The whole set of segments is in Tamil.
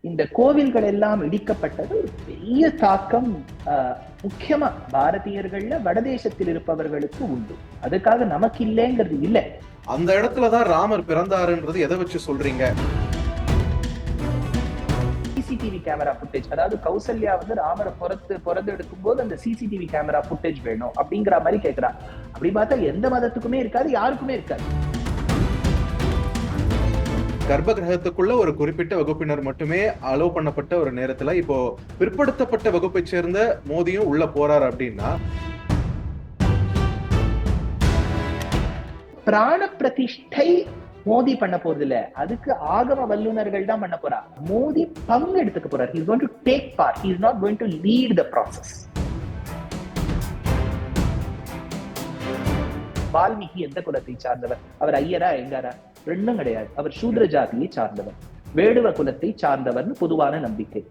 இந்த கோவில்கள் எல்லாம் இடிக்கப்பட்டது ஒரு பெரிய தாக்கம் முக்கியமா பாரதியர்கள்ல வடதேசத்தில் இருப்பவர்களுக்கு உண்டு. அதுக்காக நமக்கு இல்லைங்கிறது இல்லை. அந்த இடத்துலதான் ராமர் பிறந்தாருன்றது எதை வச்சு சொல்றீங்க? சிசிடிவி கேமரா ஃபுட்டேஜ், அதாவது கௌசல்யா ராமரை பிறந்து எடுக்கும் போது அந்த சிசிடிவி கேமரா ஃபுட்டேஜ் வேணும் அப்படிங்கிற மாதிரி கேட்கிறா. அப்படி பார்த்தா எந்த மதத்துக்குமே இருக்காது, யாருக்குமே இருக்காது. கர்ப்ப கிரகத்துக்குள்ள ஒரு குறிப்பிட்ட வகுப்பினர் மட்டுமே அலோவ் பண்ணப்பட்ட ஒரு நேரத்துல இப்போ பிற்படுத்தப்பட்ட வகுப்பை சேர்ந்த மோதியும் உள்ள போறாரு அப்படின்னா, பிராண பிரதிஷ்டை மோதி பண்ண போறது இல்ல, அதுக்கு ஆகம வல்லுநர்கள் தான் பண்ண போறா. மோதி பங்கு எடுத்துக்க போறார். He is going to take part. He is not going to lead the process. Valmiki எந்த குலத்தை சார்ந்தவர்? அவர் ஐயரா எங்காரா? ரெண்டும் கிடையாது. அவர் சூத்ர ஜாதியை சார்ந்தவர், வேடுவ குலத்தை சார்ந்தவர்னு பொதுவான நம்பிக்கை.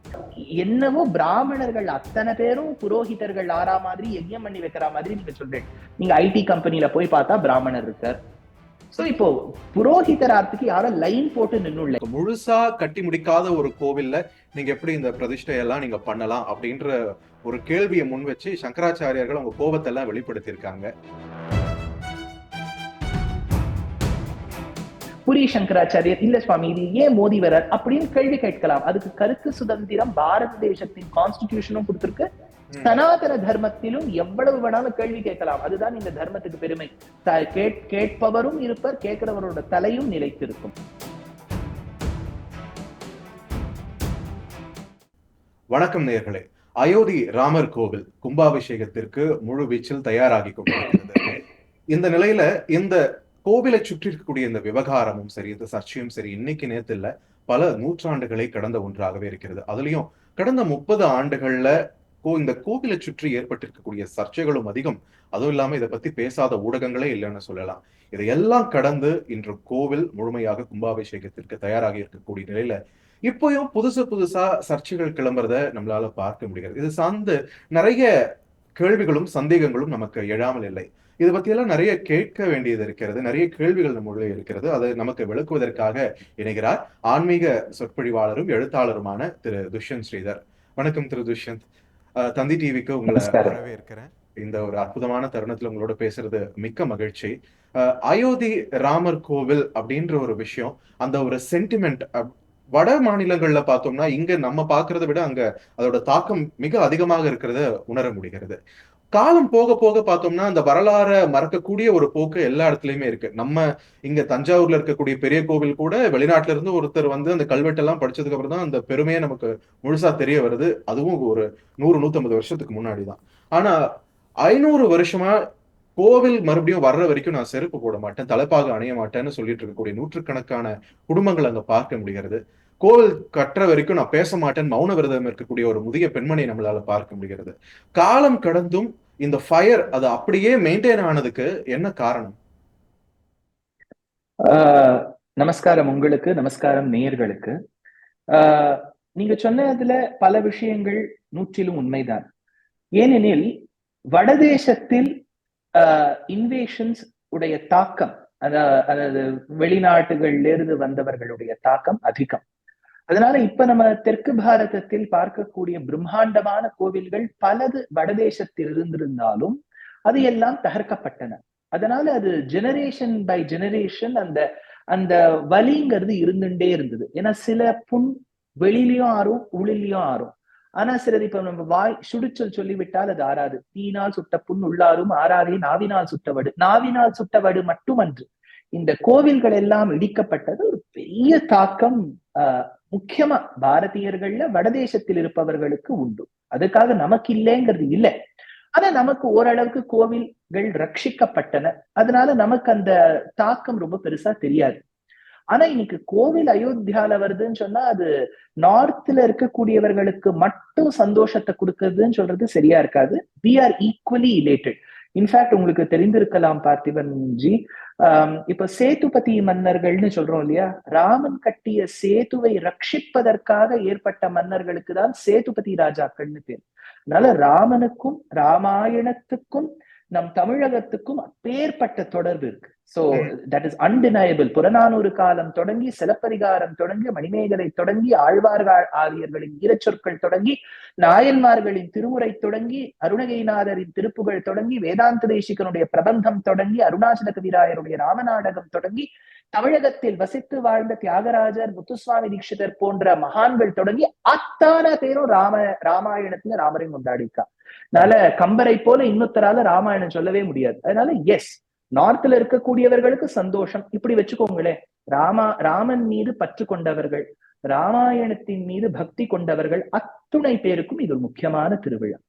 என்னவோ பிராமணர்கள் அத்தனை பேரும் புரோகிதர்கள் ஆறா மாதிரி யஜ்யம் பண்ணி வைக்கிற மாதிரி நீங்க சொல்றீங்க. நீங்க ஐடி கம்பெனில போய் பார்த்தா பிராமணர் இருக்கார். சோ இப்போ புரோகிதராத்துக்கு யாரும் லைன் போட்டு நின்னுள்ள. முழுசா கட்டி முடிக்காத ஒரு கோவில்ல நீங்க எப்படி இந்த பிரதிஷ்டையெல்லாம் நீங்க பண்ணலாம் அப்படின்ற ஒரு கேள்வியை முன் வச்சு சங்கராச்சாரியர்கள் அவங்க கோபத்தை எல்லாம் வெளிப்படுத்தியிருக்காங்க. புரி சங்கராச்சாரியர் இல்ல சுவாமி இது ஏன் மோதி வரார் அப்படின்னு கேள்வி கேட்கலாம். அதுக்கு கருத்து சுதந்திரம் பாரத தேசத்தின் கான்ஸ்டிடியூஷனும் கொடுத்திருக்கு. சனாதன தர்மத்திலும் எவ்வளவு வேணாலும் கேள்வி கேட்கலாம். அதுதான் இந்த தர்மத்துக்கு பெருமை. கேட்பவரும் இருப்பர், கேட்கிறவரோட தலையும் நிலைத்திருக்கும். வணக்கம் நேயர்களே. அயோத்தி ராமர் கோவில் கும்பாபிஷேகத்திற்கு முழு வீச்சில் தயாராகி கொண்டிருக்கிறது. இந்த நிலையில இந்த கோவிலை சுற்றி இருக்கக்கூடிய இந்த விவகாரமும் சரி, இந்த சர்ச்சையும் சரி, இன்னைக்கு நேரத்துல இல்ல, பல நூற்றாண்டுகளை கடந்த ஒன்றாகவே இருக்கிறது. அதுலயும் கடந்த 30 ஆண்டுகள்ல இந்த கோவிலை சுற்றி ஏற்பட்டிருக்கக்கூடிய சர்ச்சைகளும் அதிகம். அதுவும் இல்லாம இதை பத்தி பேசாத ஊடகங்களே இல்லைன்னு சொல்லலாம். இதையெல்லாம் கடந்து இன்று கோவில் முழுமையாக கும்பாபிஷேகத்திற்கு தயாராகி இருக்கக்கூடிய நிலையில இப்பயும் புதுசா சர்ச்சைகள் கிளம்புறத நம்மளால பார்க்க முடிகிறது. இது சார்ந்து நிறைய கேள்விகளும் சந்தேகங்களும் நமக்கு எழாமல் இல்லை. இதை பத்தியெல்லாம் நிறைய கேட்க வேண்டியது இருக்கிறது, நிறைய கேள்விகள் நம்மளே இருக்கிறது. அதை நமக்கு விளக்குவதற்காக இணைகிறார் ஆன்மீக சொற்பொழிவாளரும் எழுத்தாளருமான திரு துஷ்யந்த் ஸ்ரீதர். வணக்கம் திரு துஷ்யந்த். தந்தி டிவிக்கு உங்களை வரவேற்கிறேன். இந்த ஒரு அற்புதமான தருணத்துல உங்களோட பேசுறது மிக்க மகிழ்ச்சி. அயோத்தி ராமர் கோவில் அப்படின்ற ஒரு விஷயம், அந்த ஒரு சென்டிமெண்ட் வட மாநிலங்கள்ல பார்த்தோம்னா இங்க நம்ம பாக்குறத விட அங்க அதோட தாக்கம் மிக அதிகமாக இருக்கிறத உணர முடிகிறது. காலம் போக போக பார்த்தோம்னா அந்த வரலாறை மறக்கக்கூடிய ஒரு போக்கு எல்லா இடத்துலயுமே இருக்கு. நம்ம இங்க தஞ்சாவூர்ல இருக்கக்கூடிய பெரிய கோவில் கூட வெளிநாட்டுல இருந்து ஒருத்தர் அந்த கல்வெட்டெல்லாம் படிச்சதுக்கு அப்புறம் தான் அந்த பெருமையை நமக்கு முழுசா தெரிய வருது. அதுவும் ஒரு 100-150 வருஷத்துக்கு முன்னாடிதான். ஆனா 500 வருஷமா கோவில் மறுபடியும் வர்ற வரைக்கும் நான் செருப்பு போட மாட்டேன், தலைப்பாக அணிய மாட்டேன்னு சொல்லிட்டு இருக்கக்கூடிய நூற்றுக்கணக்கான குடும்பங்கள் அங்க பார்க்க முடிகிறது. கோவில் கட்டுற வரைக்கும் நான் பேச மாட்டேன் மௌன விரதம் இருக்கக்கூடிய ஒரு முதிய பெண்மணியை நம்மளால பார்க்க முடிகிறது. காலம் கடந்தும் இந்த ஃபயர் அது அப்படியே மெயின்டைன் ஆனதுக்கு என்ன காரணம்? நமஸ்காரம் உங்களுக்கு, நமஸ்காரம் நேயர்களுக்கு. நீங்க சொன்னதுல பல விஷயங்கள் 100% உண்மைதான். ஏனெனில் வடதேசத்தில் இன்வேஷன்ஸ் உடைய தாக்கம், அதாவது வெளிநாட்டுகள்ல இருந்து வந்தவர்களுடைய தாக்கம் அதிகம். அதனால இப்ப நம்ம தெற்கு பாரதத்தில் பார்க்கக்கூடிய பிரம்மாண்டமான கோவில்கள் பலது வடதேசத்தில் இருந்திருந்தாலும் அது எல்லாம் தகர்க்கப்பட்டன. அதனால அது ஜெனரேஷன் பை ஜெனரேஷன் அந்த அந்த வலிங்கிறது இருந்துட்டே இருந்தது. ஏன்னா சில புண் வெளியிலயும் ஆறும் உள்ளிலையும் ஆறும். ஆனா சிலது இப்ப நம்ம வாய் சுடுச்சொல் சொல்லிவிட்டால் அது ஆறாது. தீயினால் சுட்ட புண் உள்ளாரும் ஆறாரே நாவினால் சுட்டவடு. நாவினால் சுட்டவடு மட்டுமன்று, இந்த கோவில்கள் எல்லாம் இடிக்கப்பட்டது ஒரு பெரிய தாக்கம் முக்கியமா பாரதியர்கள்ல வடதேசத்தில் இருப்பவர்களுக்கு உண்டு. அதுக்காக நமக்கு இல்லைங்கிறது இல்லை. ஆனா நமக்கு ஓரளவுக்கு கோவில்கள் ரட்சிக்கப்பட்டன. அதனால நமக்கு அந்த தாக்கம் ரொம்ப பெருசா தெரியாது. ஆனா இன்னைக்கு கோவில் அயோத்தியால வருதுன்னு சொன்னா அது நார்த்ல இருக்கக்கூடியவர்களுக்கு மட்டும் சந்தோஷத்தை கொடுக்குறதுன்னு சொல்றது சரியா இருக்காது. we are equally elated. In fact உங்களுக்கு தெரிந்திருக்கலாம் பார்த்திபன் ஜி, இப்ப சேதுபதி மன்னர்கள்னு சொல்றோம் இல்லையா, ராமன் கட்டிய சேதுவை ரட்சிப்பதற்காக ஏற்பட்ட மன்னர்களுக்கு தான் சேதுபதி ராஜாக்கள்னு பேர். அதனால ராமனுக்கும் ராமாயணத்துக்கும் நம் தமிழகத்துக்கும் அப்பேற்பட்ட தொடர்பு இருக்கு. So that is undeniable. புறநானூறு காலம் தொடங்கி, சிலப்பதிகாரம் தொடங்கி, மணிமேகலை தொடங்கி, ஆழ்வார்கள் ஆரியர்களின் ஈரச்சொற்கள் தொடங்கி, நாயன்மார்களின் திருமுறை தொடங்கி, அருணகிரிநாதரின் திருப்புகழ் தொடங்கி, வேதாந்த தேசிகனுடைய பிரபந்தம் தொடங்கி, அருணாச்சல கவிராயருடைய ராமநாடகம் தொடங்கி, தமிழகத்தில் வசித்து வாழ்ந்த தியாகராஜர், முத்துசுவாமி தீட்சிதர் போன்ற மகான்கள் தொடங்கி அத்தனை பேரும் ராமாயணத்துல ராமரை கொண்டாடிக்கா. அதனால கம்பரை போல இன்னொருத்தரால ராமாயணம் சொல்லவே முடியாது. அதனால எஸ், நார்த்ல இருக்கக்கூடியவர்களுக்கு சந்தோஷம். இப்படி வச்சுக்கோங்களேன், ராமன் மீது பற்று கொண்டவர்கள், ராமாயணத்தின் மீது பக்தி கொண்டவர்கள் அத்துணை பேருக்கும் இது ஒரு முக்கியமான திருவிழா.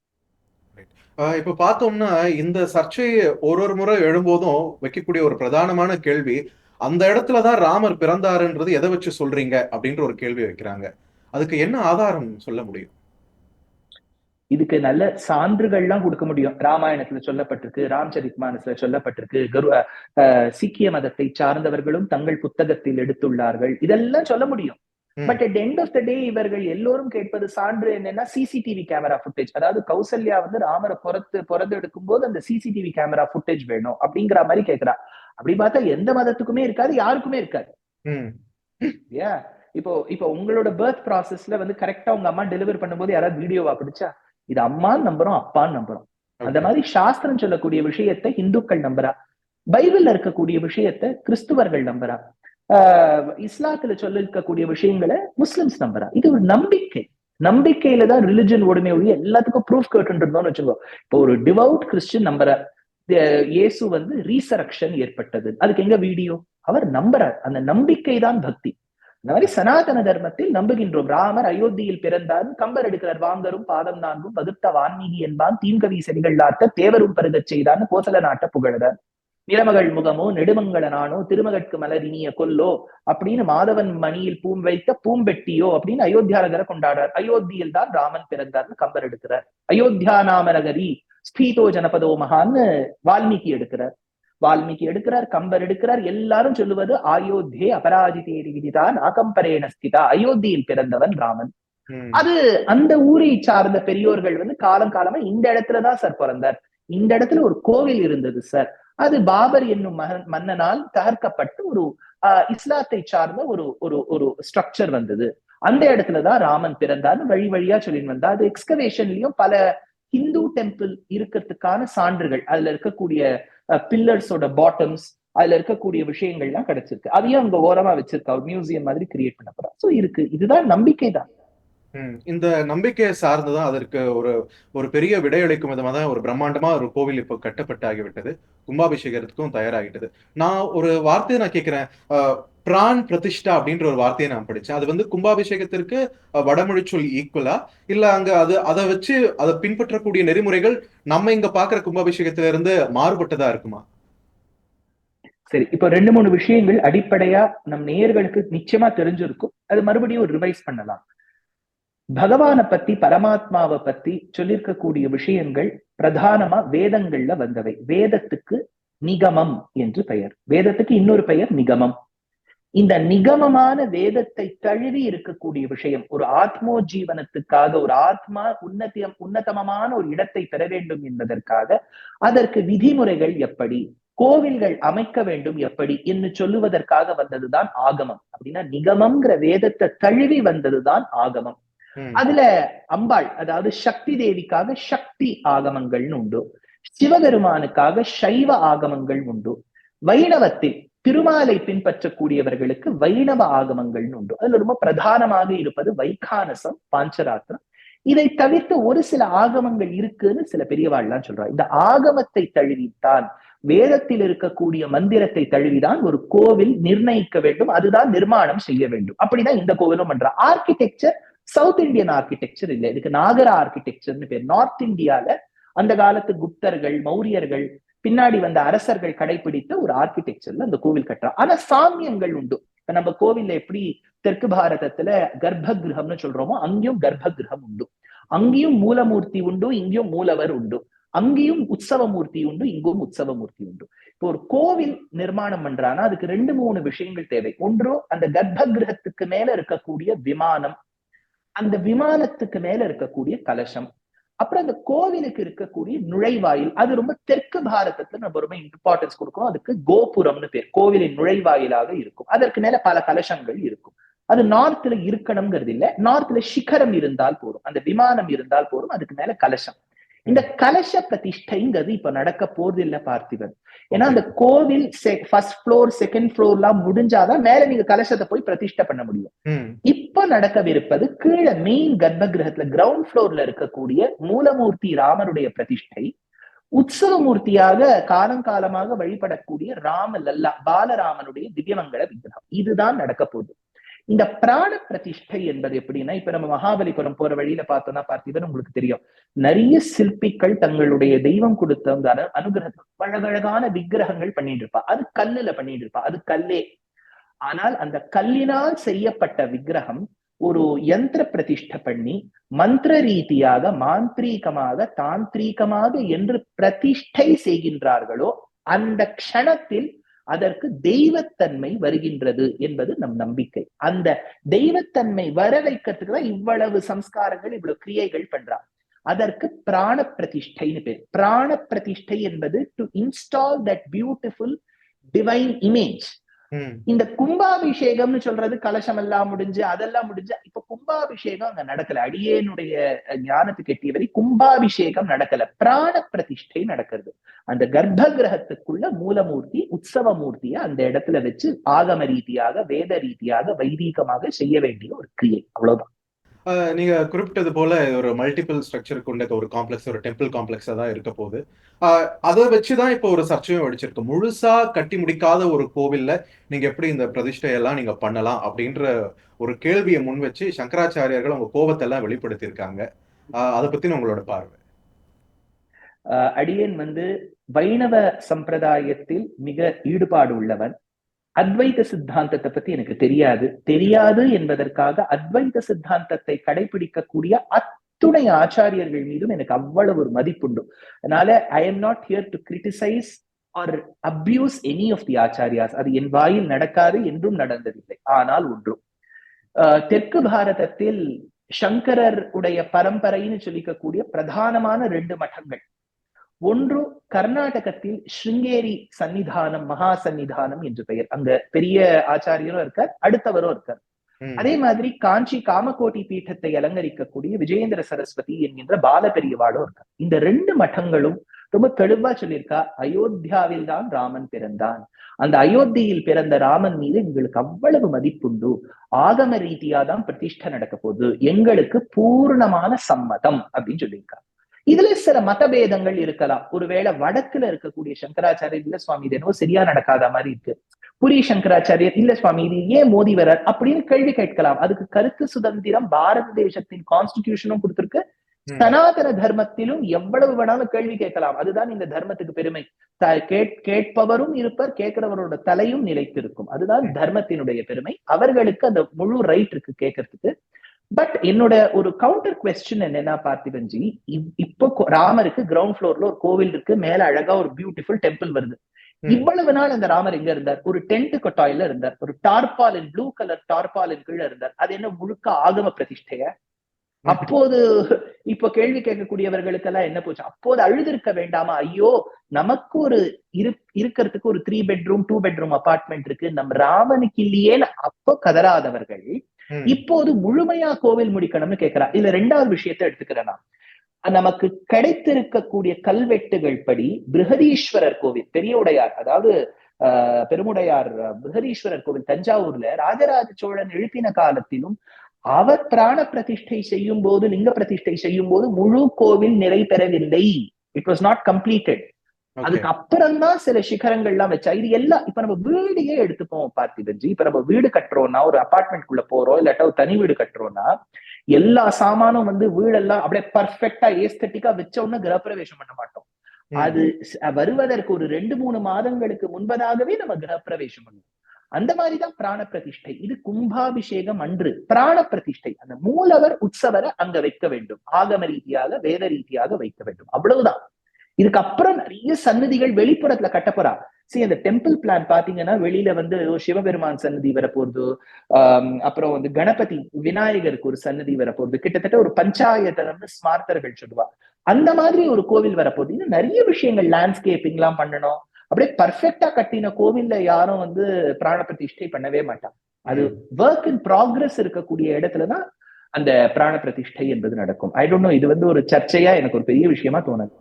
இப்ப பார்த்தோம்னா இந்த சர்ச்சை ஒரு முறை எழும்போதும் வைக்கக்கூடிய ஒரு பிரதானமான கேள்வி, அந்த இடத்துலதான் ராமர் பிறந்தாருன்றது எதை வச்சு சொல்றீங்க அப்படின்ற ஒரு கேள்வி வைக்கிறாங்க. அதுக்கு என்ன ஆதாரம் சொல்ல முடியும்? இதுக்கு நல்ல சான்றுகள்லாம் கொடுக்க முடியும். ராமாயணத்துல சொல்லப்பட்டிருக்கு, ராம்சரித் மானஸ்ல சொல்லப்பட்டிருக்கு, சீக்கிய மதத்தை சார்ந்தவர்களும் தங்கள் புத்தகத்தில் எடுத்துள்ளார்கள், இதெல்லாம் சொல்ல முடியும். But at end of the day இவர்கள் எல்லோரும் கேட்பது சான்று என்னன்னா சிசிடிவி கேமரா ஃபுட்டேஜ். அதாவது கௌசல்யா வந்து ராமரை பிறந்து எடுக்கும் போது அந்த சிசிடிவி கேமரா ஃபுட்டேஜ் வேணும் அப்படிங்கிற மாதிரி கேட்கிறா. அப்படி பார்த்தா எந்த மதத்துக்குமே இருக்காது, யாருக்குமே இருக்காது. இப்போ உங்களோட பர்த் ப்ராசஸ்ல வந்து கரெக்டா உங்க அம்மா டெலிவர் பண்ணும்போது யாராவது வீடியோவா பிடிச்சா இது அம்மான்னு நம்புறோம், அப்பான்னு நம்புறோம். அந்த மாதிரி சாஸ்திரம் சொல்லக்கூடிய விஷயத்தை இந்துக்கள் நம்புறா, பைபிள்ல இருக்கக்கூடிய விஷயத்தை கிறிஸ்துவர்கள் நம்புறா, இஸ்லாத்துல சொல்ல இருக்கக்கூடிய விஷயங்களை முஸ்லிம்ஸ் நம்புறா. இது ஒரு நம்பிக்கை. நம்பிக்கையில தான் ரிலிஜன் ஓடுமே ஒழிய எல்லாத்துக்கும் ப்ரூஃப் கேட்டுருந்தோம்னு வச்சுக்கோ. இப்போ ஒரு டிவவுட் கிறிஸ்டியன் நம்புறார் இயேசு வந்து ரீசரக்ஷன் ஏற்பட்டது, அதுக்கு எங்க வீடியோ? அவர் நம்புறார். அந்த நம்பிக்கை தான் பக்தி. இந்த மாதிரி சனாதன தர்மத்தில் நம்புகின்றோம். ராமர் அயோத்தியில் பிறந்தார், கம்பர் எடுக்கிறார், வாங்கரும் பாதம் நான்கும் பகுத்த வான்மீகி என்பான், தீன்கவி செடிகள் நாட்ட தேவரும் பருகச் செய்தான், கோசல நாட்ட புகழதார், நிலமகள் முகமோ நெடுமங்கள நானோ, திருமகற்கு மலரினிய கொல்லோ அப்படின்னு மாதவன் மணியில் பூம் வைத்த பூம்பெட்டியோ அப்படின்னு அயோத்தியாரகரை கொண்டாடார். அயோத்தியில் தான் ராமன் பிறந்தார்னு கம்பர் எடுக்கிறார். அயோத்தியா நாம நகரி ஸ்பீதோ ஜனபதோ மகான்னு வால்மீகி எடுக்கிறார், கம்பர் எடுக்கிறார். எல்லாரும் சொல்லுவது அயோத்தியே அபராஜிதேரி விதிதான் ஆகம்பரேன ஸ்திதா, அயோத்தியில் பிறந்தவன் ராமன். அது அந்த ஊரை சார்ந்த பெரியோர்கள் வந்து காலம் காலமா இந்த இடத்துலதான் சார் பிறந்தார், இந்த இடத்துல ஒரு கோவில் இருந்தது சார், அது பாபர் என்னும் மன்னனால் தகர்க்கப்பட்டு ஒரு இஸ்லாத்தை சார்ந்த ஒரு ஒரு ஒரு ஸ்ட்ரக்சர் வந்தது, அந்த இடத்துலதான் ராமன் பிறந்தார்னு வழி வழியா சொல்லிட்டு வந்தா. அது எக்ஸ்கவேஷன்லயும் பல ஹிந்து டெம்பிள் இருக்கிறதுக்கான சான்றுகள், அதுல இருக்கக்கூடிய பில்லர்ஸோட பாட்டம்ஸ், அதுல இருக்கக்கூடிய விஷயங்கள்லாம் கிடைச்சிருக்கு. அதையும் அங்க ஓரமா வச்சிருக்கா, ஒரு மியூசியம் மாதிரி கிரியேட் பண்ண போறா. சோ இருக்கு, இதுதான் நம்பிக்கை தான். இந்த நம்பிக்கையை சார்ந்துதான் அதற்கு ஒரு ஒரு பெரிய விடையளிக்கும் விதமா தான் ஒரு பிரம்மாண்டமா ஒரு கோவில் இப்போ கட்டப்பட்டு ஆகிவிட்டது, கும்பாபிஷேகத்துக்கும் தயாராகிட்டது. நான் ஒரு வார்த்தையை நான் கேட்கிறேன், பிரான் பிரதிஷ்டா அப்படின்ற ஒரு வார்த்தையை நான் படிச்சேன். அது வந்து கும்பாபிஷேகத்திற்கு வடமொழி சொல் ஈக்குவலா, இல்ல அங்க அதை வச்சு அதை பின்பற்றக்கூடிய நெறிமுறைகள் நம்ம இங்க பாக்குற கும்பாபிஷேகத்தில இருந்து மாறுபட்டதா இருக்குமா? சரி, இப்போ 2-3 விஷயங்கள் அடிப்படையா நம் நேயர்களுக்கு நிச்சயமா தெரிஞ்சிருக்கும், அது மறுபடியும் ஒரு ரிவைஸ் பண்ணலாம். பகவானை பத்தி, பரமாத்மாவை பத்தி சொல்லியிருக்கக்கூடிய விஷயங்கள் பிரதானமா வேதங்கள்ல வந்தவை. வேதத்துக்கு நிகமம் என்று பெயர், வேதத்துக்கு இன்னொரு பெயர் நிகமம். இந்த நிகமமான வேதத்தை தழுவி இருக்கக்கூடிய விஷயம், ஒரு ஆத்மோ ஜீவனத்துக்காக, ஒரு ஆத்மா உன்னதமான ஒரு இடத்தை பெற வேண்டும் என்பதற்காக அதற்கு விதிமுறைகள் எப்படி, கோவில்கள் அமைக்க வேண்டும் எப்படி என்று சொல்லுவதற்காக வந்ததுதான் ஆகமம். அப்படின்னா நிகமம்ங்கிற வேதத்தை தழுவி வந்ததுதான் ஆகமம். அதுல அம்பாள், அதாவது சக்தி தேவிக்காக சக்தி ஆகமங்கள்னு உண்டு, சிவபெருமானுக்காக சைவ ஆகமங்கள் உண்டு, வைணவத்தில் திருமாலை பின்பற்றக்கூடியவர்களுக்கு வைணவ ஆகமங்கள்னு உண்டு. அதுல ரொம்ப பிரதானமாக இருப்பது வைகானசம், பாஞ்சராத்திரம். இதை தவிர்த்து ஒரு சில ஆகமங்கள் இருக்குன்னு சில பெரியவாள்லாம் சொல்றாங்க. இந்த ஆகமத்தை தழுவித்தான், வேதத்தில் இருக்கக்கூடிய மந்திரத்தை தழுவிதான் ஒரு கோவில் நிர்ணயிக்க வேண்டும், அதுதான் நிர்மாணம் செய்ய வேண்டும். அப்படிதான் இந்த கோவிலும் பண்ற. ஆர்கிடெக்சர் சவுத் இந்தியன் ஆர்கிடெக்சர் இல்லை, இதுக்கு நாகர ஆர்கிடெக்சர்னு பேர். நார்த் இந்தியால அந்த காலத்து குப்தர்கள், மௌரியர்கள், பின்னாடி வந்த அரசர்கள் கடைபிடித்த ஒரு ஆர்கிடெக்சர்ல அந்த கோவில் கட்டுறா. ஆனா சாமியங்கள் உண்டு. இப்ப நம்ம கோவில்ல எப்படி தெற்கு பாரதத்துல கர்ப்ப கிரகம்னு சொல்றோமோ, அங்கேயும் கர்ப்ப கிரகம் உண்டு, அங்கேயும் மூலமூர்த்தி உண்டு, இங்கேயும் மூலவர் உண்டு, அங்கேயும் உற்சவமூர்த்தி உண்டு, இங்கும் உற்சவமூர்த்தி உண்டு. இப்போ ஒரு கோவில் நிர்மாணம் பண்றான்னா அதுக்கு 2-3 விஷயங்கள் தேவை. ஒன்று, அந்த கர்ப்ப கிரகத்துக்கு மேல இருக்கக்கூடிய விமானம், அந்த விமானத்துக்கு மேல இருக்கக்கூடிய கலசம், அப்புறம் அந்த கோவிலுக்கு இருக்கக்கூடிய நுழைவாயில், அது ரொம்ப தெற்கு பாரதத்துல நம்ம ரொம்ப இம்பார்ட்டன்ஸ் கொடுக்கணும். அதுக்கு கோபுரம்னு பேர். கோவிலின் நுழைவாயிலாக இருக்கும். அதற்கு மேல பல கலசங்கள் இருக்கும். அது நார்த்ல இருக்கணுங்கிறது இல்ல. நார்த்ல சிகரம் இருந்தால் போதும், அந்த விமானம் இருந்தால் போதும், அதுக்கு மேல கலசம். இந்த கலச பிரதிஷ்டைங்கிறது இப்ப நடக்க போறது இல்ல பார்த்திபன். ஏன்னா அந்த கோவில் ஃபர்ஸ்ட் ஃப்ளோர் செகண்ட் ஃப்ளோர்லாம் முடிஞ்சாதான் மேல நீங்க கலசத்தை போய் பிரதிஷ்டை பண்ண முடியும். இப்ப நடக்கவிருப்பது கீழே மெயின் கர்ப்ப கிரகத்துல கிரவுண்ட் ஃப்ளோர்ல இருக்கக்கூடிய மூலமூர்த்தி ராமருடைய பிரதிஷ்டை, உற்சவமூர்த்தியாக காலங்காலமாக வழிபடக்கூடிய ராமலல்லா பாலராமனுடைய திவ்யமங்கல விக்கிரகம், இதுதான் நடக்க போகுது. இந்த பிராண பிரதிஷ்டை என்பது எப்படின்னா, இப்ப நம்ம மகாபலிபுரம் போற வழியில பார்த்தோம்னா பார்த்திபன் உங்களுக்கு தெரியும், நிறைய சிற்பிகள் தங்களுடைய தெய்வம் கொடுத்த அந்த அனுகிரகத்தை அழகழகான விக்கிரகங்கள் பண்ணிட்டு இருப்பா. அது கல்லுல பண்ணிட்டு இருப்பா, அது கல்லே. ஆனால் அந்த கல்லினால் செய்யப்பட்ட விக்கிரகம் ஒரு யந்திர பிரதிஷ்டை பண்ணி மந்திர ரீதியாக மாந்திரீகமாக தாந்திரீகமாக என்று பிரதிஷ்டை செய்கின்றார்களோ அந்த க்ஷணத்தில் அதற்கு தெய்வத்தன்மை வருகின்றது என்பது நம் நம்பிக்கை. அந்த தெய்வத்தன்மை வர வைக்கிறதுக்கு தான் இவ்வளவு சம்ஸ்காரங்கள், இவ்வளவு கிரியைகள் பண்றா. அதற்கு பிராண பிரதிஷ்டைன்னு பேர். பிராண பிரதிஷ்டை என்பது to install that beautiful divine image. இந்த கும்பாபிஷேகம்னு சொல்றது கலசம் எல்லாம் முடிஞ்சு அதெல்லாம் முடிஞ்சு, இப்ப கும்பாபிஷேகம் அங்க நடக்கல. அடியேனுடைய ஞானத்துக்கு எட்டிய வரை கும்பாபிஷேகம் நடக்கல, பிராண பிரதிஷ்டை நடக்கிறது. அந்த கர்ப்ப கிரகத்துக்குள்ள மூலமூர்த்தி உற்சவ மூர்த்தியை அந்த இடத்துல வச்சு ஆகம ரீதியாக வேத ரீதியாக வைதீகமாக செய்ய வேண்டிய ஒரு கிரியை, அவ்வளவுதான். நீங்க குறிப்பிட்டது போல ஒரு மல்டிபிள் ஸ்ட்ரக்சர் கொண்ட ஒரு காம்ப்ளெக்ஸ், ஒரு டெம்பிள் காம்ப்ளெக்ஸா தான் இருக்க போகுது. அதை வச்சுதான் இப்போ ஒரு சர்ச்சையும் வெடிச்சிருக்கு. முழுசா கட்டி முடிக்காத ஒரு கோவில்ல நீங்க எப்படி இந்த பிரதிஷ்டையெல்லாம் நீங்க பண்ணலாம் அப்படின்ற ஒரு கேள்வியை முன் வச்சு சங்கராச்சாரியர்கள் அவங்க கோபத்தை எல்லாம் வெளிப்படுத்தியிருக்காங்க. அதை பத்தி உங்களோட பார்வை. அடியேன் வைணவ சம்பிரதாயத்தில் மிக ஈடுபாடு உள்ளவன். அத்வைத சித்தாந்தத்தை பத்தி எனக்கு தெரியாது என்பதற்காக அத்வைத சித்தாந்தத்தை கடைபிடிக்கக்கூடிய அத்துணை ஆச்சாரியர்கள் மீதும் எனக்கு அவ்வளவு ஒரு மதிப்புண்டு. அதனால I am not here to criticise or abuse any of the acharyas. அது என் வாயில் நடக்காது, என்றும் நடந்ததில்லை. ஆனால் ஒன்றும், தெற்கு பாரதத்தில் சங்கரர் உடைய பரம்பரைன்னு சொல்லிக்கக்கூடிய பிரதானமான 2 மட்டங்கள். ஒன்று கர்நாடகத்தில் ஸ்ருங்கேரி சன்னிதானம், மகா சன்னிதானம் என்று பெயர். அங்க பெரிய ஆச்சாரியரும் இருக்கார், அடுத்தவரும் இருக்கார். அதே மாதிரி காஞ்சி காமகோட்டி பீட்டத்தை அலங்கரிக்கக்கூடிய விஜயேந்திர சரஸ்வதி என்கின்ற பால பெரியவாடும் இருக்கார். இந்த 2 மட்டங்களும் ரொம்ப தெளிவா சொல்லியிருக்கா, அயோத்தியாவில் தான் ராமன் பிறந்தான், அந்த அயோத்தியில் பிறந்த ராமன் மீது எங்களுக்கு அவ்வளவு மதிப்புண்டு, ஆகம ரீதியா தான் பிரதிஷ்டை நடக்க போகுது, எங்களுக்கு பூர்ணமான சம்மதம் அப்படின்னு சொல்லியிருக்கா. இதுல சில மதபேதங்கள் இருக்கலாம். ஒருவேளை வடக்குல இருக்கக்கூடிய சங்கராச்சாரியர், இல்ல சுவாமி இது என்னவோ சரியா நடக்காத மாதிரி இருக்கு, புரி சங்கராச்சாரியர் இல்ல சுவாமி இது ஏன் மோதி வரார் அப்படின்னு கேள்வி கேட்கலாம். அதுக்கு கருத்து சுதந்திரம் பாரத தேசத்தின் கான்ஸ்டிடியூஷனும் கொடுத்திருக்கு. சனாதன தர்மத்திலும் எவ்வளவு வேணாலும் கேள்வி கேட்கலாம். அதுதான் இந்த தர்மத்துக்கு பெருமை. கேட்பவரும் இருப்பர், கேட்கிறவரோட தலையும் நிலைத்திருக்கும். அதுதான் தர்மத்தினுடைய பெருமை. அவர்களுக்கு அந்த முழு ரைட் இருக்கு கேட்கறதுக்கு. பட் என்னோட ஒரு கவுண்டர் கொஸ்டின் என்னன்னா பார்த்திபன்ஜி, இப்போ ராமருக்கு கிரவுண்ட் ஃப்ளோர்ல ஒரு கோவில் இருக்கு, மேல அழகா ஒரு பியூட்டிஃபுல் டெம்பிள் வருது. இவ்வளவு நாள் அந்த ராமர் எங்க இருந்தார்? ஒரு டென்ட் கொட்டாயில இருந்தார், ஒரு டார்பாலின் ப்ளூ கலர் டார்பாலின் கீழே இருந்தார். அது என்ன முழுக்க ஆகம பிரதிஷ்டைய? அப்போது இப்ப கேள்வி கேட்கக்கூடியவர்களுக்கெல்லாம் என்ன போச்சு? அப்போது அழுதிருக்க வேண்டாமா? ஐயோ நமக்கு ஒரு இருக்கிறதுக்கு ஒரு 3 பெட்ரூம் 2 பெட்ரூம் அபார்ட்மெண்ட் இருக்கு, நம்ம ராமனுக்கு இல்லையேன்னு அப்போ கதறாதவர்கள் இப்போது முழுமையா கோவில் முடிக்கணும்னு கேட்கிறா. இல்ல 2வது விஷயத்தை எடுத்துக்கிறேன். நமக்கு கிடைத்திருக்கக்கூடிய கல்வெட்டுகள் படி பிருஹதீஸ்வரர் கோவில், பெரிய உடையார் அதாவது பெருமுடையார் பிருஹதீஸ்வரர் கோவில் தஞ்சாவூர்ல ராஜராஜ சோழன் எழுப்பின காலத்திலும் அவர் பிராண பிரதிஷ்டை செய்யும் போது, லிங்க பிரதிஷ்டை செய்யும் போது முழு கோவில் நிறைவேறவில்லை. It was not completed. அதுக்கு அப்புறம் தான் சில சிகரங்கள்லாம் வச்சா. இது எல்லாம் இப்ப நம்ம வீடையே எடுத்துப்போம் பார்த்திபன்ஜி. இப்ப நம்ம வீடு கட்டுறோம்னா, ஒரு அபார்ட்மெண்ட் குள்ள போறோம், இல்லாட்டா ஒரு தனி வீடு கட்டுறோம்னா, எல்லா சாமானும் வீடெல்லாம் அப்படியே பர்ஃபெக்டா ஏஸ்தட்டிக்கா வச்ச உடனே கிரகப்பிரவேசம் பண்ண மாட்டோம். அது வருவதற்கு ஒரு 2-3 மாதங்களுக்கு முன்பதாகவே நம்ம கிரகப்பிரவேசம் பண்ணுவோம். அந்த மாதிரிதான் பிராண பிரதிஷ்டை. இது கும்பாபிஷேகம் அன்று பிராண பிரதிஷ்டை. அந்த மூலவர் உற்சவரை அங்க வைக்க வேண்டும், ஆகம ரீதியாக வேத ரீதியாக வைக்க வேண்டும், அவ்வளவுதான். இதுக்கு அப்புறம் நிறைய சன்னதிகள் வெளிப்புறத்துல கட்டப்போறா. சரி, அந்த டெம்பிள் பிளான் பாத்தீங்கன்னா வெளியில சிவபெருமான் சன்னதி வரப்போகுது, அப்புறம் கணபதி விநாயகருக்கு ஒரு சன்னதி வரப்போகுது. கிட்டத்தட்ட ஒரு பஞ்சாயத்தனம்னு ஸ்மார்த்தர்கள் சொல்லுவா. அந்த மாதிரி ஒரு கோவில் வரப்போகுது. இன்னும் நிறைய விஷயங்கள் லேண்ட்ஸ்கேப்பிங் எல்லாம் பண்ணணும். அப்படியே பர்ஃபெக்டா கட்டின கோவில்ல யாரும் வந்து பிராண பிரதிஷ்டை பண்ணவே மாட்டாங்க. அது ஒர்க் இன் ப்ராக்ரஸ் இருக்கக்கூடிய இடத்துலதான் அந்த பிராண பிரதிஷ்டை என்பது நடக்கும். ஐ டோன்ட் நோ, இது வந்து ஒரு சர்ச்சையா எனக்கு ஒரு பெரிய விஷயமா தோணுது.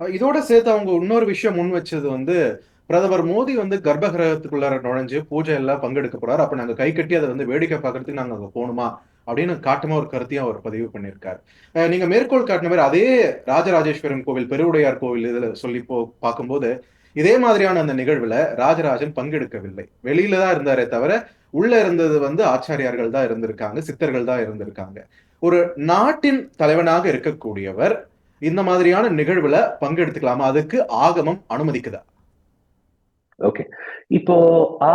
இதோட சேர்த்து அவங்க இன்னொரு விஷயம் முன் வச்சது வந்து, பிரதமர் மோடி வந்து கர்ப்ப கிரகத்துக்குள்ளார நுழைஞ்சு பூஜை எல்லாம் பங்கெடுக்க போறாரு. அப்ப நாங்க கை கட்டி அதை வந்து வேடிக்கை பார்க்கறதுக்கு நாங்க அங்க போகணுமா அப்படின்னு காட்டுமா ஒரு கருத்தையும் அவர் பதிவு பண்ணியிருக்காரு. நீங்க மேற்கோள் காட்டின மாதிரி அதே ராஜராஜேஸ்வரன் கோவில், பெருவுடையார் கோவில் இதுல சொல்லி பார்க்கும்போது இதே மாதிரியான அந்த நிகழ்வுல ராஜராஜன் பங்கெடுக்கவில்லை. வெளியில தான் இருந்தாரே தவிர உள்ள இருந்தது வந்து ஆச்சாரியார்கள் தான் இருந்திருக்காங்க, சித்தர்கள் தான் இருந்திருக்காங்க. ஒரு நாட்டின் தலைவனாக இருக்கக்கூடியவர் இந்த மாதிரியான நிகழ்வுல பங்கெடுத்துக்கலாமா? அதுக்கு ஆகமம் அனுமதிக்குதா? ஓகே, இப்போ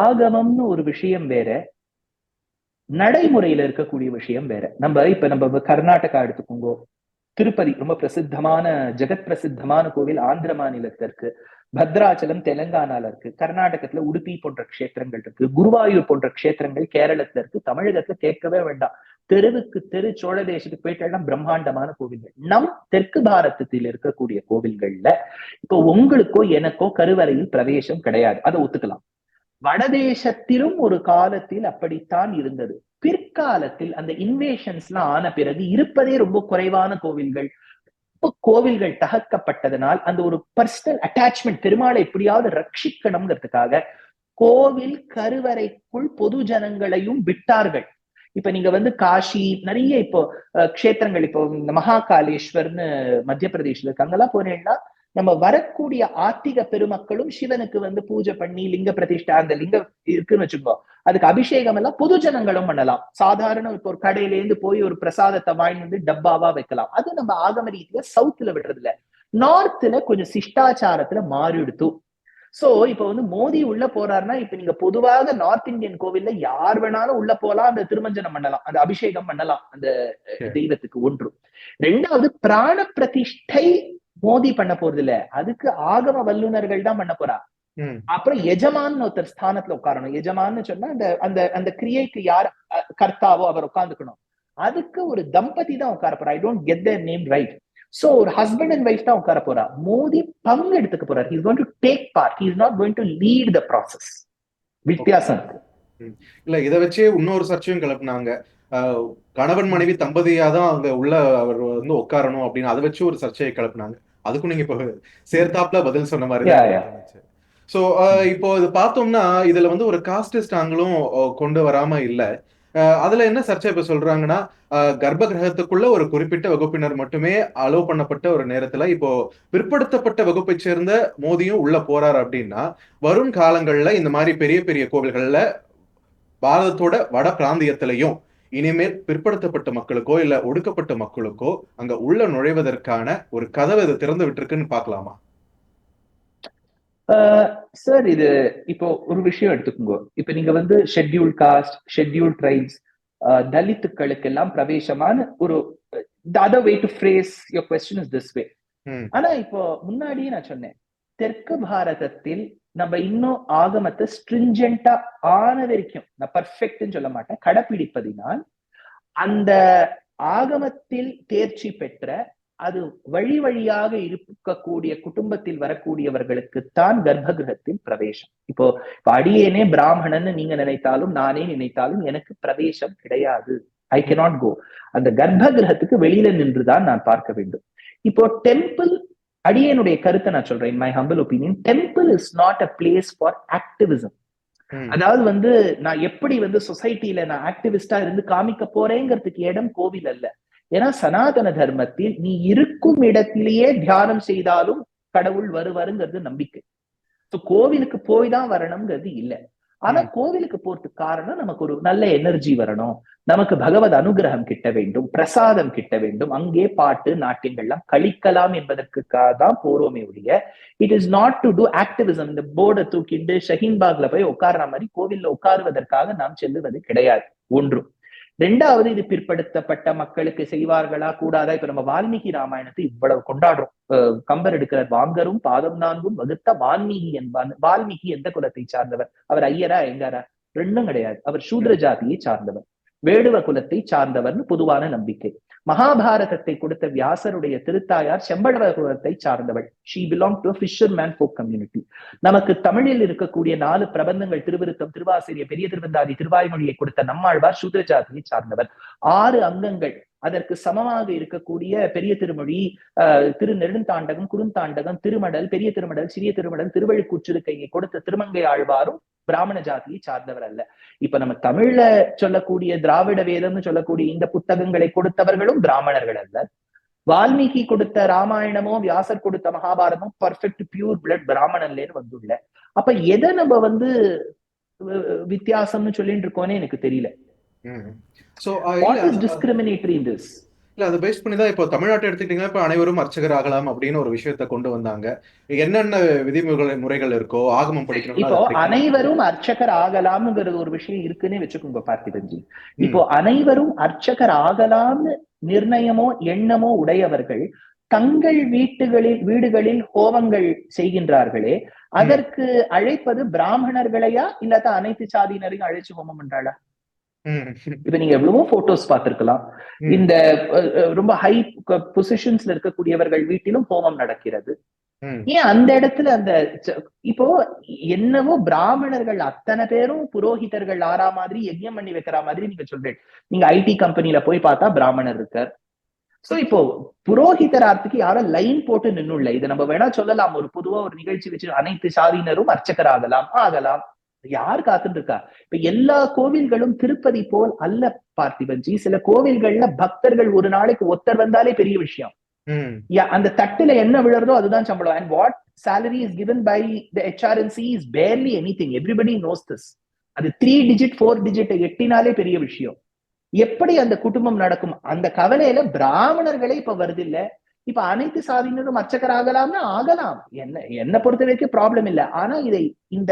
ஆகமம்னு ஒரு விஷயம் வேற, நடைமுறையில இருக்கக்கூடிய விஷயம் வேற. நம்ம கர்நாடகா எடுத்துக்கோங்க. திருப்பதி ரொம்ப பிரசித்தமான, ஜெகத் பிரசித்தமான கோவில் ஆந்திர மாநிலத்துல இருக்கு. பத்ராச்சலம் தெலுங்கானால இருக்கு. கர்நாடகத்துல உடுப்பி போன்ற க்ஷேத்திரங்கள் இருக்கு. குருவாயூர் போன்ற க்ஷேத்திரங்கள் கேரளத்துல இருக்கு. தமிழகத்துல கேட்கவே வேண்டாம். தெருவுக்கு தெரு சோழ தேசத்துக்கு போயிட்டா பிரம்மாண்டமான கோவில்கள். நம் தெற்கு பாரதத்தில் இருக்கக்கூடிய கோவில்கள்ல இப்போ உங்களுக்கோ எனக்கோ கருவறையில் பிரவேசம் கிடையாது, அதை ஒத்துக்கலாம். வடதேசத்திலும் ஒரு காலத்தில் அப்படித்தான் இருந்தது. பிற்காலத்தில் அந்த இன்வேஷன்ஸ் எல்லாம் ஆன பிறகு இருப்பதே ரொம்ப குறைவான கோவில்கள். கோவில்கள் தகர்க்கப்பட்டதனால் அந்த ஒரு பர்சனல் அட்டாச்மெண்ட், பெருமாளை எப்படியாவது ரட்சிக்கணுங்கிறதுக்காக கோவில் கருவறைக்குள் பொது ஜனங்களையும் விட்டார்கள். இப்ப நீங்க வந்து காஷி நிறைய இப்போ க்ஷேத்திரங்கள், இப்போ இந்த மகாகாலேஸ்வர்னு மத்திய பிரதேஷ்ல இருக்கு, அங்கெல்லாம் போனீங்கன்னா நம்ம வரக்கூடிய ஆத்திக பெருமக்களும் சிவனுக்கு வந்து பூஜை பண்ணி லிங்க பிரதிஷ்டா, அந்த லிங்கம் இருக்குன்னு வச்சுக்கோ, அதுக்கு அபிஷேகம் எல்லாம் பொது ஜனங்களும் பண்ணலாம். சாதாரண இப்போ ஒரு கடையில இருந்து போய் ஒரு பிரசாதத்தை வாங்கி வந்து டப்பாவா வைக்கலாம். அது நம்ம ஆகம ரீதியில சவுத்துல விடுறது இல்ல. நார்த்ல கொஞ்சம் சிஷ்டாச்சாரத்துல மாறிடுத்து. சோ இப்ப வந்து மோடி உள்ள போறாருன்னா, இப்ப நீங்க பொதுவாக நார்த் இந்தியன் கோவில்ல யார் வேணாலும் உள்ள போலாம், அந்த திருமஞ்சனம் பண்ணலாம், அந்த அபிஷேகம் பண்ணலாம் அந்த தெய்வத்துக்கு. ஒன்று. ரெண்டாவது, பிராண பிரதிஷ்டை மோடி பண்ண போறது இல்ல, அதுக்கு ஆகம வல்லுநர்கள் தான் பண்ண போறா. அப்புறம் எஜமான் ஒருத்தர் ஸ்தானத்துல உட்காரணும். எஜமான்னு சொன்னா அந்த அந்த அந்த கிரியைக்கு யார் கர்த்தாவோ அவர் உட்கார்ந்துக்கணும். அதுக்கு ஒரு தம்பதி தான் உட்கார போறா. I don't get there name right. So ஒரு ஹஸ்பண்ட் அண்ட் வைஃப் தான் உட்கார போறா. மோடி பங்கு எடுத்துக்க போறார். He is going to take part, he is not going to lead the process. வித்தியாசம் இருக்கு. இல்ல, இதை வச்சே இன்னொரு சர்ச்சையும் கிளப்பினாங்க. கணவன் மனைவி தம்பதியா தான் அங்க உள்ள அவர் வந்து உட்காரணும் அப்படின்னு அதை வச்சு ஒரு சர்ச்சையை கிளப்பினாங்க. அதுக்கும் நீங்க இப்ப சேர்த்தாப்புல பதில் சொன்ன மாதிரி. சோ இப்போ இது பார்த்தோம்னா இதுல வந்து ஒரு காஸ்டிஸ்ட் ஆங்கிளும் கொண்டு வராம இல்ல. அதுல என்ன சர்ச்சை இப்ப சொல்றாங்கன்னா, கர்ப்ப கிரகத்துக்குள்ள ஒரு குறிப்பிட்ட வகுப்பினர் மட்டுமே அலோவ் பண்ணப்பட்ட ஒரு நேரத்துல இப்போ பிற்படுத்தப்பட்ட வகுப்பை சேர்ந்த மோதியும் உள்ள போறாரு அப்படின்னா, வரும் காலங்கள்ல இந்த மாதிரி பெரிய பெரிய கோவில்கள்ல பாரதத்தோட வட பிராந்தியத்திலையும் இனிமேல் பிற்படுத்தப்பட்ட மக்களுக்கோ இல்ல ஒடுக்கப்பட்ட மக்களுக்கோ அங்க உள்ள நுழைவதற்கான ஒரு கதவை இது திறந்து விட்டுருக்குன்னு பாக்கலாமா? சார், இது இப்போ ஒரு விஷயம் எடுத்துக்கோங்க. இப்ப நீங்க வந்து ஷெட்யூல் காஸ்ட், ஷெட்யூல் ட்ரைப்ஸ், தலித்துக்களுக்கு எல்லாம் பிரவேசமான ஒரு the other way to phrase your question is this way. ஆனா இப்போ முன்னாடியே நான் சொன்னேன், தெற்கு பாரதத்தில் நம்ம இன்னும் ஆகமத்தை ஸ்ட்ரிஞ்சென்டா ஆன வரைக்கும், நான் பர்ஃபெக்ட்னு சொல்ல மாட்டேன், கடைபிடிப்பதினால் அந்த ஆகமத்தில் தேர்ச்சி பெற்ற, அது வழி வழியாக இருக்கக்கூடிய குடும்பத்தில் வரக்கூடியவர்களுக்குத்தான் கர்ப்ப கிரகத்தில் பிரவேசம். இப்போ அடியேனே பிராமணன்னு நீங்க நினைத்தாலும் நானே நினைத்தாலும் எனக்கு பிரவேசம் கிடையாது. ஐ cannot go. அந்த கர்ப்ப கிரகத்துக்கு வெளியில நின்றுதான் நான் பார்க்க வேண்டும். இப்போ டெம்பிள், அடியேனுடைய கருத்தை நான் சொல்றேன், in my humble opinion, temple is not a place for activism. அதாவது வந்து நான் எப்படி வந்து சொசைட்டில நான் ஆக்டிவிஸ்டா இருந்து காமிக்க போறேங்கிறதுக்கு இடம் கோவில் அல்ல. ஏன்னா சனாதன தர்மத்தில் நீ இருக்கும் இடத்திலேயே தியானம் செய்தாலும் கடவுள் வருவாருங்கிறது நம்பிக்கை. கோவிலுக்கு போய் தான் வரணுங்கிறது இல்ல. ஆனா கோவிலுக்கு போறதுக்கு காரணம் நமக்கு ஒரு நல்ல எனர்ஜி வரணும், நமக்கு பகவத் அனுகிரகம் கிட்ட வேண்டும், பிரசாதம் கிட்ட வேண்டும், அங்கே பாட்டு நாட்டியங்கள்லாம் கழிக்கலாம் என்பதற்காக தான் போறோமே ஒழிய it is not to do activism. இந்த போர்டை தூக்கிட்டு ஷஹீன்பாக்ல போய் உட்கார்ற மாதிரி கோவில்ல உட்காருவதற்காக நாம் செல்லுவது கிடையாது. ஒன்று. ரெண்டாவது, இது பிற்படுத்தப்பட்ட மக்களுக்கு செய்வார்களா கூடாதா? இப்ப நம்ம வால்மீகி ராமாயணத்தை இவ்வளவு கொண்டாடுறோம். கம்பர் எடுக்கிறார், வாங்கரும் பாதம் நான்கும் வகுத்த வால்மீகி என்பான். வால்மீகி எந்த குலத்தை சார்ந்தவர்? அவர் ஐயரா எங்காரா? ரெண்டும் கிடையாது. அவர் சூத்ர ஜாதியை சார்ந்தவர், வேடுவ குலத்தை சார்ந்தவர்னு பொதுவான நம்பிக்கை. மகாபாரதத்தை கொடுத்த வியாசருடைய திருத்தாயார் செம்படவகுலத்தை சார்ந்தவள். She belong to fisherman folk community. நமக்கு தமிழில் இருக்கக்கூடிய 4 பிரபந்தங்கள், திருவிருத்தம், திருவாசிரிய, பெரிய திருவந்தாதி, திருவாய்மொழியை கொடுத்த நம்மாழ்வார் சூத்ர ஜாதியை சார்ந்தவர். 6 அங்கங்கள் அதற்கு சமமாக இருக்கக்கூடிய பெரிய திருமொழி, திரு நெடுந்தாண்டகம், குறுந்தாண்டகம், திருமடல், பெரிய திருமடல், சிறிய திருமடல், திருவள்ளுக்கூற்றிருக்கையை கொடுத்த திருமங்கை ஆழ்வாரும் பிராமண ஜாதியை சார்ந்தவர் அல்ல. இப்ப நம்ம தமிழ்ல சொல்லக்கூடிய திராவிட வேதம்னு சொல்லக்கூடிய இந்த புத்தகங்களை கொடுத்தவர்களும் பிராமணர்கள் அல்ல. வால்மீகி கொடுத்த ராமாயணமோ வியாசர் கொடுத்த மகாபாரதமும் பர்ஃபெக்ட் பியூர் பிளட் பிராமணன்லேன்னு வந்துள்ள. அப்ப எதை நம்ம வித்தியாசம்னு சொல்லிட்டு இருக்கோன்னே எனக்கு தெரியல. What is discriminatory in this? இல்ல, அதை பேஸ் பண்ணி தான் இப்போ தமிழ்நாட்டை எடுத்துக்கிட்டீங்கன்னா இப்ப அனைவரும் அர்ச்சகர் ஆகலாம் அப்படின்னு ஒரு விஷயத்த கொண்டு வந்தாங்க. என்னென்ன முறைகள் இருக்கோ ஆகமம் படிக்கணும். இப்போ அனைவரும் அர்ச்சகர் ஆகலாம்ங்கிறது ஒரு விஷயம் இருக்குன்னு வச்சுக்கோங்க பார்த்திபன்ஜி. இப்போ அனைவரும் அர்ச்சகர் ஆகலாம்னு நிர்ணயமோ எண்ணமோ உடையவர்கள் தங்கள் வீடுகளில் ஹோமங்கள் செய்கின்றார்களே, அதற்கு அழைப்பது பிராமணர்களையா இல்லாத அனைத்து சாதியினரையும் அழைச்சு ஹோமம் பண்றாளா? இப்ப நீங்க எவ்வளவோ போட்டோஸ் பார்த்திருக்கலாம். இந்த ரொம்ப ஹை பொசிஷன்ஸ்ல இருக்கக்கூடியவர்கள் வீட்டிலும் ஹோமம் நடக்கிறது. ஏன் அந்த இடத்துல இப்போ என்னவோ பிராமணர்கள் அத்தனை பேரும் புரோஹிதர்கள் ஆறா மாதிரி யஜ்யம் பண்ணி வைக்கிற மாதிரி நீங்க சொல்றீங்க. நீங்க ஐடி கம்பெனில போய் பார்த்தா பிராமணர் இருக்கார். சோ இப்போ புரோஹிதரார்த்துக்கு யாரும் லைன் போட்டு நின்னுள்ள. இதை நம்ம வேணா சொல்லலாம், ஒரு பொதுவா ஒரு நிகழ்ச்சி வச்சு அனைத்து சாதியினரும் அர்ச்சகர் ஆகலாம். யார் காத்துட்டு இருக்கா? இப்ப எல்லா கோவில்களும் திருப்பதி போல் அல்ல பார்த்திபன்ஜி. சில கோவில்கள்ல பக்தர்கள் ஒரு நாளைக்கு ஒருத்தர் வந்தாலே பெரிய விஷயம். அந்த தட்டுல என்ன விழுறதோ அதுதான் சம்பளம். And what salary is given by the HRNC is barely anything. Everybody knows this. அது 3 digit 4 digit எட்டினாலே பெரிய விஷயம். எப்படி அந்த குடும்பம் நடக்கும்? அந்த கவலையில பிராமணர்களே இப்ப வருது இல்ல. இப்ப அனைத்து சாதியினரும் அர்ச்சகர் ஆகலாம்னா ஆகலாம், என்ன பொறுத்த வரைக்கும் ப்ராப்ளம் இல்லை. ஆனா இந்த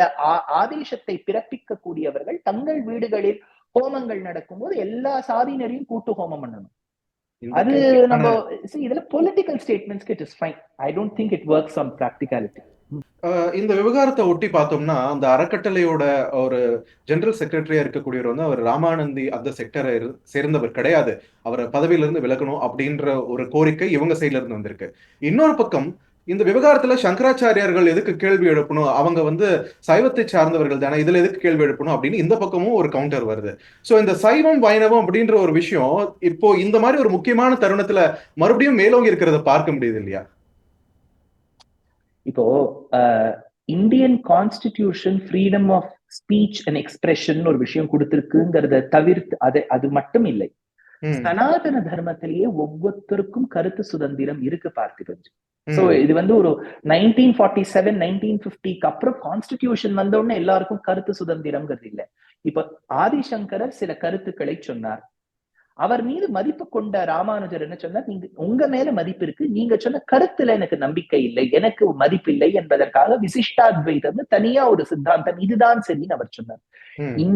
ஆதேசத்தை பிறப்பிக்க கூடியவர்கள் தங்கள் வீடுகளில் ஹோமங்கள் நடக்கும்போது எல்லா சாதியினரையும் கூட்டு ஹோமம் பண்ணணும். அது நம்ம இதுல பொலிட்டிக்கல் ஸ்டேட்மெண்ட்ஸ்க்கு it is fine. I don't think it works on practicality. இந்த விவகாரத்தை ஒட்டி பார்த்தோம்னா அந்த அறக்கட்டளையோட ஒரு ஜெனரல் செக்ரட்டரியா இருக்கக்கூடியவர் வந்து அவர் ராமானந்தி அந்த செக்டரை சேர்ந்தவர் கிடையாது, அவர் பதவியிலிருந்து விலகணும் அப்படின்ற ஒரு கோரிக்கை இவங்க சைட்ல இருந்து வந்திருக்கு. இன்னொரு பக்கம் இந்த விவகாரத்துல சங்கராச்சாரியார்கள் எதுக்கு கேள்வி எழுப்பணும், அவங்க வந்து சைவத்தை சார்ந்தவர்கள் தானே, இதுல எதுக்கு கேள்வி எழுப்பணும் அப்படின்னு இந்த பக்கமும் ஒரு கவுண்டர் வருது. சோ இந்த சைவம் வைணவம் அப்படின்ற ஒரு விஷயம் இப்போ இந்த மாதிரி ஒரு முக்கியமான தருணத்துல மறுபடியும் மேலோங்கி இருக்கிறத பார்க்க முடியுது இல்லையா? இப்போ Indian constitution freedom of speech and expression ஒரு விஷயம் கொடுத்திருக்குங்கிறத தவிர்த்து அது மட்டும் இல்லை, சனாதன தர்மத்திலேயே ஒவ்வொருத்தருக்கும் கருத்து சுதந்திரம் இருக்கு பார்த்திபன்ஜி. சோ இது ஒரு 1947 1950க்கு அப்புறம் கான்ஸ்டிடியூஷன் வந்த உடனே எல்லாருக்கும் கருத்து சுதந்திரம்ங்கிறது இல்லை. இப்ப ஆதிசங்கரர் சில கருத்துக்களை சொன்னார். அவர் மீது மதிப்பு கொண்ட ராமானுஜர் என்ன சொன்னார், நீங்க உங்க மேல மதிப்பு இருக்கு, நீங்க சொன்ன கருத்துல எனக்கு நம்பிக்கை இல்லை, எனக்கு மதிப்பு இல்லை என்பதற்காக விசிஷ்டாத்வைதம் தனியா ஒரு சித்தாந்தம், இதுதான் சரின்னு அவர் சொன்னார்.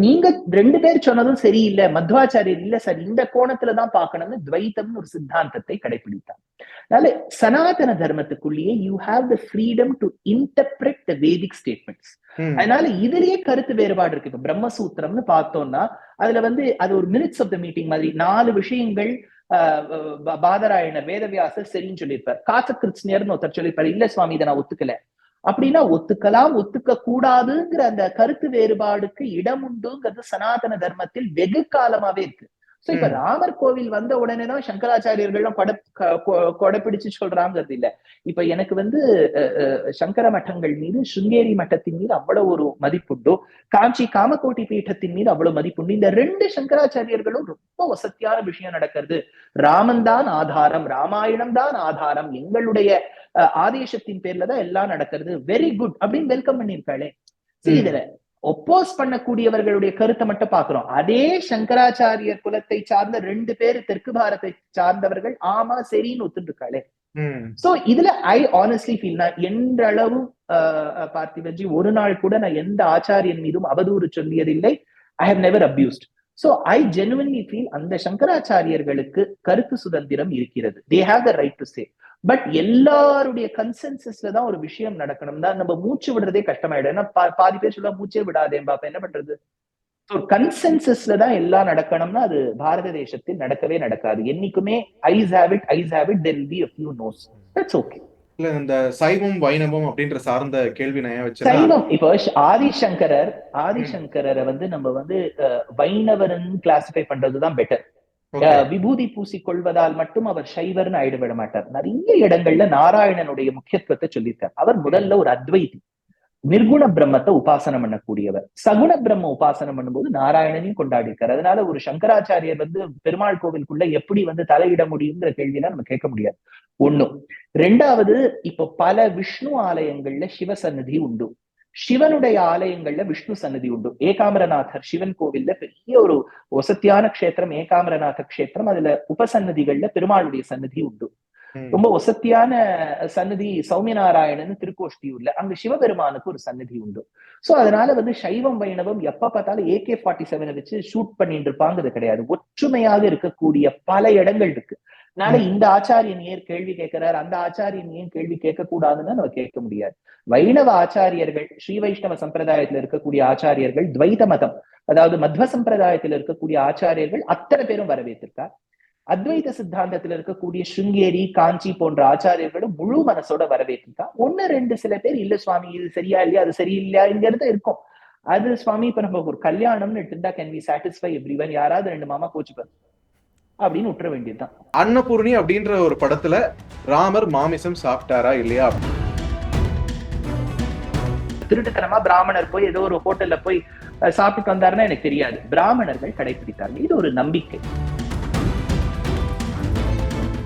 நீங்க 2 பேர் சொன்னதும் சரியில்லை, மத்வாச்சாரியர் இல்ல சார் இந்த கோணத்துலதான் பார்க்கணும்னு துவைத்தம்னு ஒரு சித்தாந்தத்தை கடைபிடித்தார். அதனால சனாதன தர்மத்துக்குள்ளேயே you have the freedom to interpret the Vedic statements. அதனால இதுலயே கருத்து வேறுபாடு இருக்கு. இப்ப பிரம்மசூத்திரம்னு பார்த்தோம்னா அதுல அது ஒரு மினிட்ஸ் ஆஃப் த மீட்டிங் மாதிரி 4 விஷயங்கள் பாதராயணர் வேதவியாசர் சரின்னு சொல்லியிருப்பார். காசகிருஷ்ணர்னு ஒருத்தர் சொல்லியிருப்பாரு, இல்ல சுவாமி இதை நான் ஒத்துக்கல அப்படின்னா ஒத்துக்கலாம், ஒத்துக்க கூடாதுங்கிற அந்த கருத்து வேறுபாடுக்கு இடம் உண்டுங்கிறது சனாதன தர்மத்தில் வெகு காலமாவே இருக்கு. சோ இப்ப ராமர் கோவில் வந்த உடனேதான் சங்கராச்சாரியர்கள்லாம் கொடைப்பிடிச்சு சொல்றாங்கிறது இல்ல. இப்ப எனக்கு சங்கர மட்டங்கள் மீது, சுங்கேரி மட்டத்தின் மீது அவ்வளவு ஒரு மதிப்புண்டோ, காஞ்சி காமகோட்டி பீட்டத்தின் மீது அவ்வளவு மதிப்புண்டு. இந்த 2 சங்கராச்சாரியர்களும் ரொம்ப வசதியான விஷயம் நடக்கிறது. ராமன் தான் ஆதாரம், ராமாயணம் தான் ஆதாரம், எங்களுடைய ஆதேசத்தின் பேர்ல தான் எல்லாம் நடக்கிறது, வெரி குட் அப்படின்னு வெல்கம் பண்ணிருக்காளே. இதுல ஒப்போஸ் பண்ணக்கூடியவர்களுடைய கருத்தை மட்டும் பாக்குறோம். அதே சங்கராச்சாரியர் குலத்தை சார்ந்த 2 பேர் தெற்கு பாரத்தை சார்ந்தவர்கள் ஆமா சரின்னு ஒத்துட்டு இருக்காளே. சோ இதுல ஐ ஆனஸ்ட்லி ஃபீல், நான் என்றளவு பார்த்திபன்ஜி ஒரு நாள் கூட நான் எந்த ஆச்சாரியன் மீதும் அவதூறு சொல்லியதில்லை. I have never abused. So I genuinely feel அந்த சங்கராச்சாரியர்களுக்கு கருத்து சுதந்திரம் இருக்கிறது. They have the right to say. But எல்லாருடைய கன்சென்சஸ்ல தான் ஒரு விஷயம் நடக்கணும் தான். நம்ம மூச்சு விடுறதே கஷ்டமாயிடும். ஏன்னா பாதி பேர் சொல்ல மூச்சே விடாதே பாப்பா, என்ன பண்றது? ஒரு கன்சென்சஸ்ல தான் எல்லாம் நடக்கணும்னா அது பாரத தேசத்தில் நடக்கவே நடக்காது. என்னைக்குமே ayes have it there will be a few no's. That's okay. இல்ல இந்த சைவம் வைணவம் அப்படின்ற சார்ந்த கேள்வி நான் ஏன் வச்சேன்னா, சைவம் இப்போ ஆதிசங்கரரை வந்து நம்ம வந்து வைணவர்னு கிளாசிஃபை பண்றதுதான் பெட்டர். okay, விபூதி பூசிக்கொள்வதால் மட்டும் அவர் சைவர்னு ஆயிடுவிட மாட்டார். நிறைய இடங்கள்ல நாராயணனுடைய முக்கியத்துவத்தை சொல்லியிருக்கார். அவர் முதல்ல ஒரு அத்வைதி, நிர்குண பிரம்மத்தை உபாசனம் பண்ணக்கூடியவர். சகுண பிரம்ம உபாசனம் பண்ணும்போது நாராயணனையும் கொண்டாடி இருக்காரு. அதனால ஒரு சங்கராச்சாரியர் வந்து பெருமாள் கோவிலுக்குள்ள எப்படி வந்து தலையிட முடியுங்கிற கேள்வியெல்லாம் நம்ம கேட்க முடியாது. ஒண்ணும். ரெண்டாவது, இப்போ பல விஷ்ணு ஆலயங்கள்ல சிவ சந்நிதி உண்டு, சிவனுடைய ஆலயங்கள்ல விஷ்ணு சன்னதி உண்டு. ஏகாம்பரநாதர் சிவன் கோவில்ல பெரிய ஒரு வசத்தியான க்ஷேத்திரம் ஏகாம்பரநாத க்ஷேத்திரம். அதுல உபசன்னதிகள்ல பெருமாளுடைய சன்னதி உண்டு. ரொம்ப வசத்தியான சன்னதி சௌமியநாராயணன் திருக்கோஷ்டியூர்ல, அங்க சிவபெருமானுக்கு ஒரு சன்னதி உண்டு. சோ அதனால வந்து சைவம் வைணவம் எப்ப பார்த்தாலும் AK-47 வச்சு ஷூட் பண்ணிட்டு இருப்பாங்கிறது கிடையாது. ஒற்றுமையாக இருக்கக்கூடிய பல இடங்கள் இருக்கு. அதனால இந்த ஆச்சாரியன் ஏன் கேள்வி கேட்கிறார், அந்த ஆச்சாரியன் ஏன் கேள்வி கேட்க கூடாதுன்னு நம்ம கேட்க முடியாது. வைணவ ஆச்சாரியர்கள், ஸ்ரீ வைஷ்ணவ சம்பிரதாயத்துல இருக்கக்கூடிய ஆச்சாரியர்கள், துவைத மதம் அதாவது மத்வ சம்பிரதாயத்துல இருக்கக்கூடிய ஆச்சாரியர்கள் அத்தனை பேரும் வரவேற்றிருக்கார். அத்வைத சித்தாந்தத்துல இருக்கக்கூடிய ஸ்ருங்கேரி, காஞ்சி போன்ற ஆச்சாரியர்களும் முழு மனசோட வரவேற்றிருக்கா. ஒன்னு ரெண்டு சில பேர் இல்ல சுவாமி இது சரியா இல்லையா, அது சரியில்லையாங்கிறது இருக்கும். அது சுவாமி இப்ப நம்ம ஒரு கல்யாணம்னு இருந்தா கேன் வி சாட்டிஸ்ஃபை எவ்ரிவன், யாராவது ரெண்டு மாமா கோச்சுப்பார் அப்படின்னு விட்டுற வேண்டியதுதான். அன்னபூர்ணி அப்படின்ற ஒரு படத்துல ராமர் மாமிசம் சாப்பிட்டாரா இல்லையா? திருட்டுத்தனமா பிராமணர் போய் ஏதோ ஒரு ஹோட்டல்ல போய் சாப்பிட்டு வந்தாருன்னா எனக்கு தெரியாது. பிராமணர்கள் கடைபிடித்தார்கள். இது ஒரு நம்பிக்கை.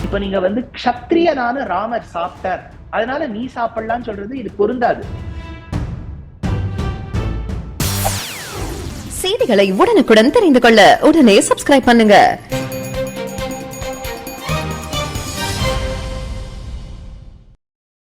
இப்ப நீங்க வந்து க்ஷத்ரியனான ராமர் சாப்பிட்டார் அதனால நீ சாப்பிடலாம்னு சொல்றது இது பொருந்தாது. செய்திகளை உடனுக்குடன் தெரிந்து கொள்ள உடனே சப்ஸ்கிரைப் பண்ணுங்க.